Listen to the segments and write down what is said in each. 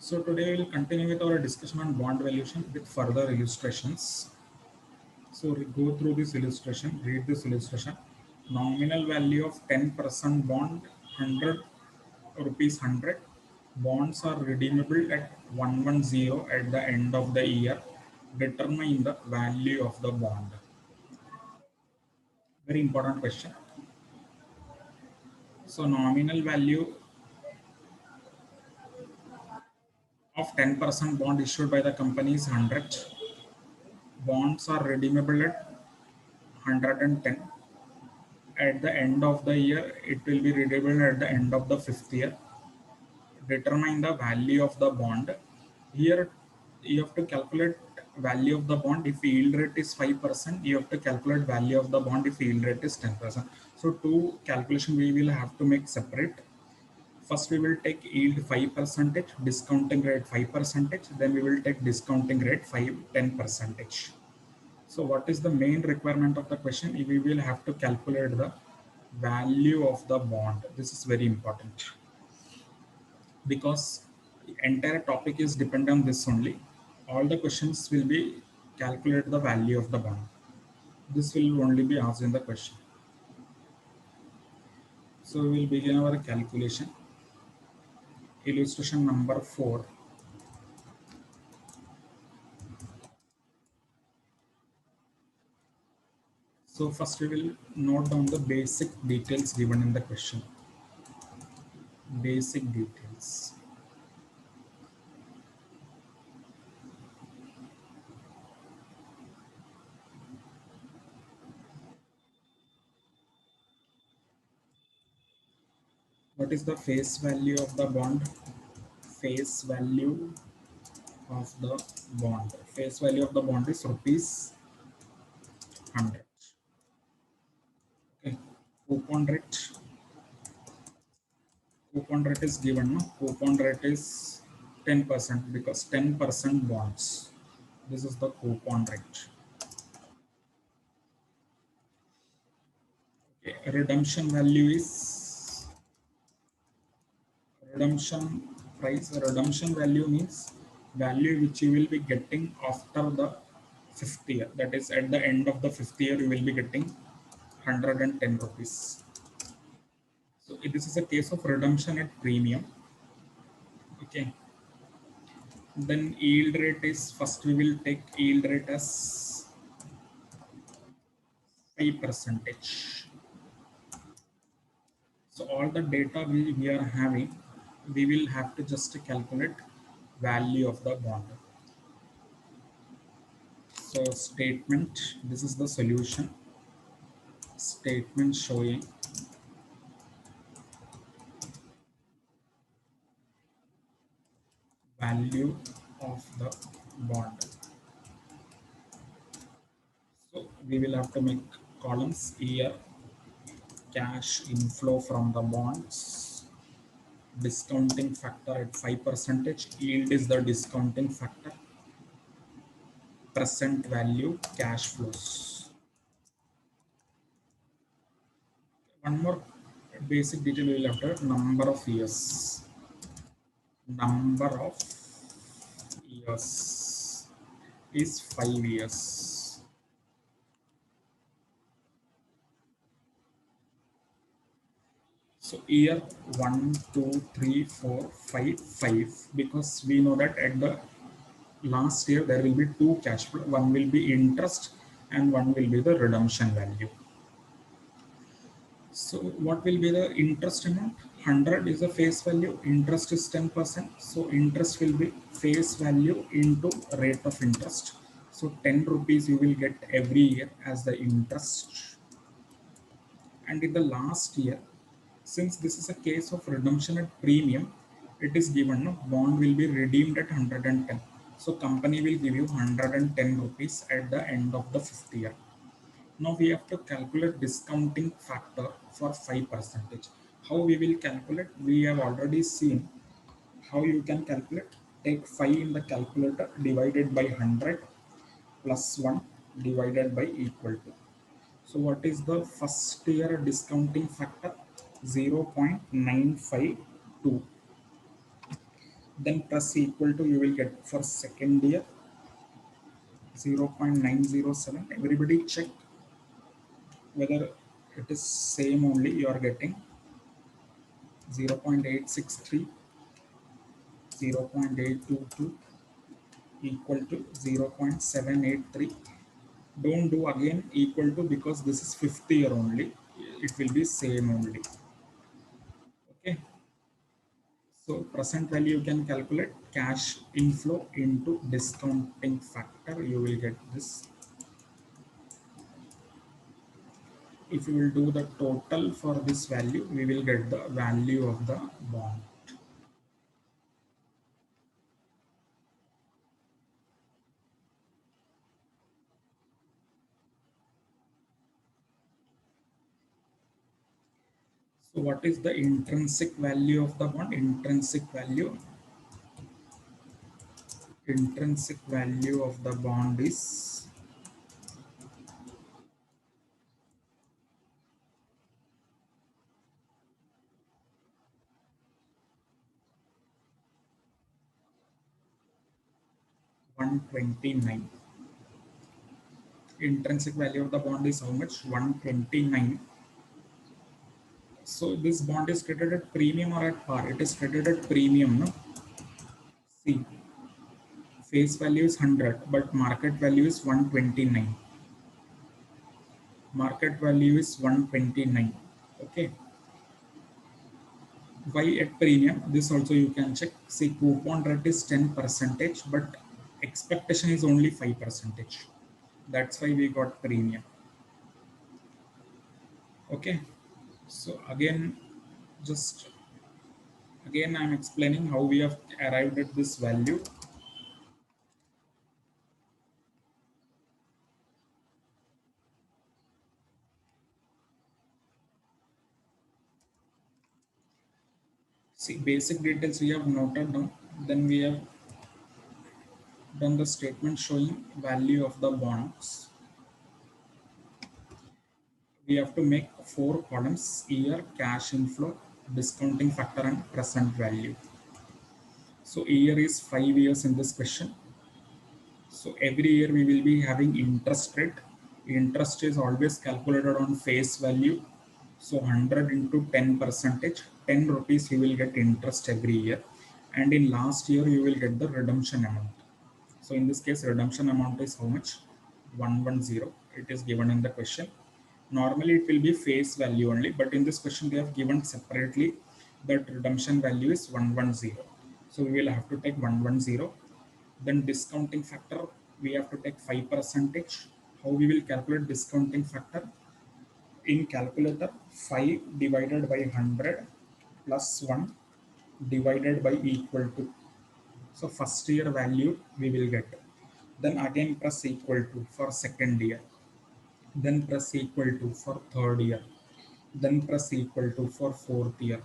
So today we will continue with our discussion on bond valuation with further illustrations. So we go through this illustration, read this illustration. Nominal value of 10% bond, 100 rupees 100. Bonds are redeemable at 110 at the end of the year. Determine the value of the bond. Very important question. So nominal value of 10% bond issued by the company is 100. Bonds are redeemable at 110. At the end of the year, it will be redeemable at the end of the fifth year. Determine the value of the bond. Here, you have to calculate value of the bond. If yield rate is 5%, you have to calculate value of the bond if yield rate is 10%. So two calculation we will have to make separate. First, we will take yield 5%, discounting rate 5%, then we will take discounting rate 10%. So what is the main requirement of the question? We will have to calculate the value of the bond. This is very important because the entire topic is dependent on this only. All the questions will be calculate the value of the bond. This will only be asked in the question. So we will begin our calculation. Illustration number 4. So first we will note down the basic details given in the question. Basic details. What is the face value of the bond? Face value of the bond. Face value of the bond is rupees 100. Okay. Coupon rate. Coupon rate is given. No? Coupon rate is 10% because 10% bonds. This is the coupon rate. Okay. Redemption value is redemption price. Redemption value means value which you will be getting after the fifth year. That is at the end of the fifth year you will be getting 110 rupees. So this is a case of redemption at premium. Okay. Then yield rate is first we will take yield rate as 5%. So all the data we are having, we will have to just calculate value of the bond. So statement, this is the solution. Statement showing value of the bond. So we will have to make columns here. Cash inflow from the bonds, discounting factor at 5%, yield is the discounting factor, present value, cash flows. One more basic detail we will have to number of years. Number of years is 5 years. So year 1, 2, 3, 4, 5, 5 because we know that at the last year there will be two cash flow. One will be interest and one will be the redemption value. So what will be the interest amount? 100 is the face value, interest is 10%. So interest will be face value into rate of interest. So 10 rupees you will get every year as the interest. And in the last year, since this is a case of redemption at premium, it is given, no, bond will be redeemed at 110. So company will give you 110 rupees at the end of the fifth year. Now we have to calculate discounting factor for 5%. How we will calculate? We have already seen how you can calculate. Take 5 in the calculator divided by 100 plus 1 divided by equal to. So what is the first year discounting factor? 0.952. Then plus equal to, you will get for second year 0.907. Everybody check whether it is same only. You are getting 0.863, 0.822 equal to 0.783. Don't do again equal to, because this is fifth year only. It will be same only. Okay. So present value you can calculate cash inflow into discounting factor. You will get this. If you will do the total for this value, we will get the value of the bond. So what is the intrinsic value of the bond? Intrinsic value of the bond is 129. Intrinsic value of the bond is how much? 129. So this bond is traded at premium or at par? It is traded at premium, no? See, face value is 100, but market value is 129. Market value is 129. Okay. Why at premium? This also you can check. See, coupon rate is 10%, but expectation is only 5%. That's why we got premium. Okay. So just again I'm explaining how we have arrived at this value. See, basic details we have noted down. Then we have done the statement showing value of the bonds. We have to make 4 columns: year, cash inflow, discounting factor, and present value. So year is 5 years in this question. So every year we will be having interest rate. Interest is always calculated on face value. So 100 into 10%, 10 rupees you will get interest every year. And in last year you will get the redemption amount. So in this case, redemption amount is how much? 110. It is given in the question. Normally it will be face value only, but in this question they have given separately that redemption value is 110. So we will have to take 110. Then discounting factor, we have to take 5%. How we will calculate discounting factor? In calculator, 5 divided by 100 plus 1 divided by equal to. So first year value we will get. Then again press equal to for second year. Then press equal to for third year. Then press equal to for fourth year.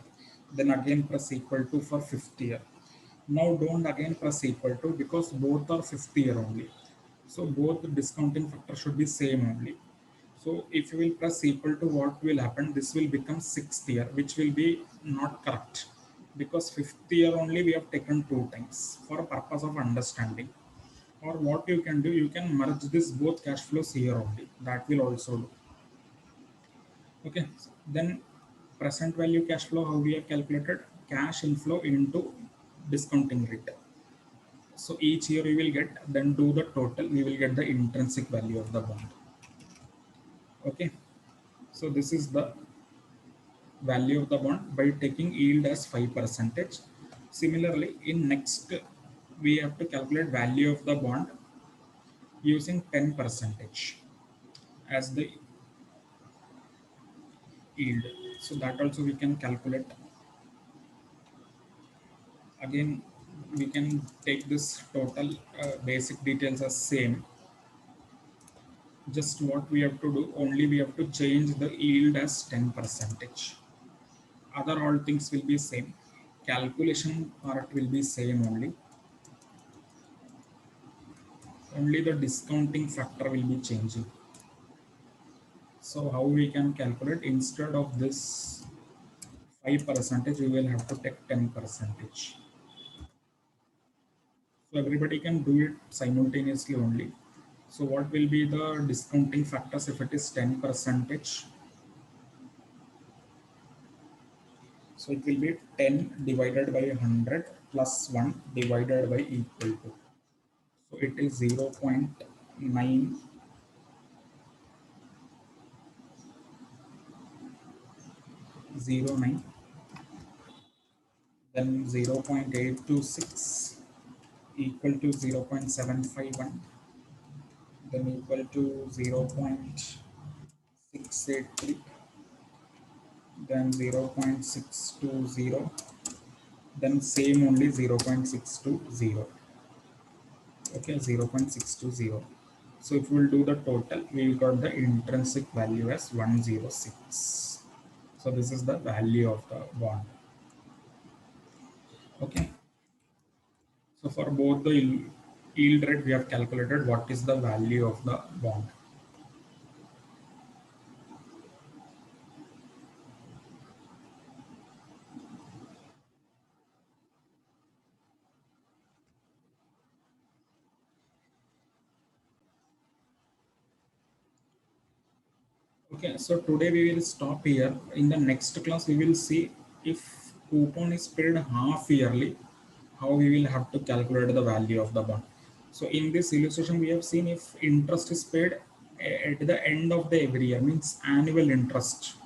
Then again press equal to for fifth year. Now don't again press equal to, because both are fifth year only. So both the discounting factor should be same only. So if you will press equal to, what will happen? This will become sixth year, which will be not correct, because fifth year only we have taken 2 times for purpose of understanding. Or what you can do, you can merge this both cash flows here only. That will also do. Okay. Then present value cash flow, how we have calculated? Cash inflow into discounting rate. So each year you will get, then do the total, we will get the intrinsic value of the bond. Okay. So this is the value of the bond by taking yield as 5%. Similarly, in next, we have to calculate value of the bond using 10% as the yield. So that also we can calculate. Again, we can take this total basic details as same. Just what we have to do, only we have to change the yield as 10%. Other all things will be same. Calculation part will be same only. Only the discounting factor will be changing. So how we can calculate? Instead of this 5%, we will have to take 10%. So everybody can do it simultaneously only. So what will be the discounting factors if it is 10 percentage? So it will be 10 divided by 100 plus 1 divided by equal to. So it is 0.909, then 0.826 equal to 0.751, then equal to 0.683, then 0.620, then same only 0.620. Okay, 0.620. So if we will do the total, we will got the intrinsic value as 106. So this is the value of the bond. Okay. So for both the yield rate, we have calculated what is the value of the bond. Okay, so today we will stop here. In the next class, we will see if coupon is paid half yearly, how we will have to calculate the value of the bond. So in this illustration, we have seen if interest is paid at the end of the every year, means annual interest.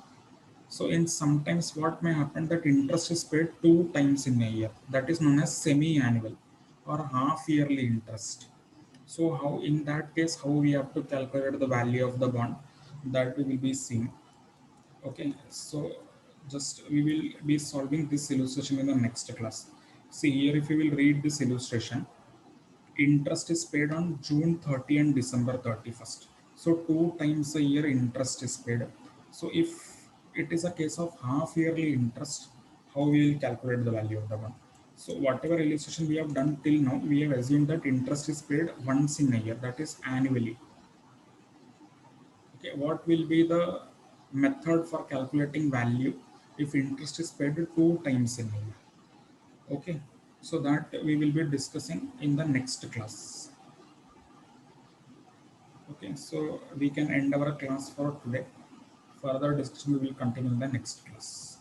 So in sometimes what may happen that interest is paid two times in a year. That is known as semi-annual or half yearly interest. So how in that case, how we have to calculate the value of the bond, that we will be seeing. Okay, so just we will be solving this illustration in the next class. See here, if you will read this illustration, interest is paid on June 30 and December 31st. So two times a year interest is paid. So if it is a case of half yearly interest, how we will calculate the value of the bond? So whatever illustration we have done till now, we have assumed that interest is paid once in a year, that is annually. Okay, what will be the method for calculating value if interest is paid two times in a year? Okay, so that we will be discussing in the next class. Okay, so we can end our class for today. Further discussion we will continue in the next class.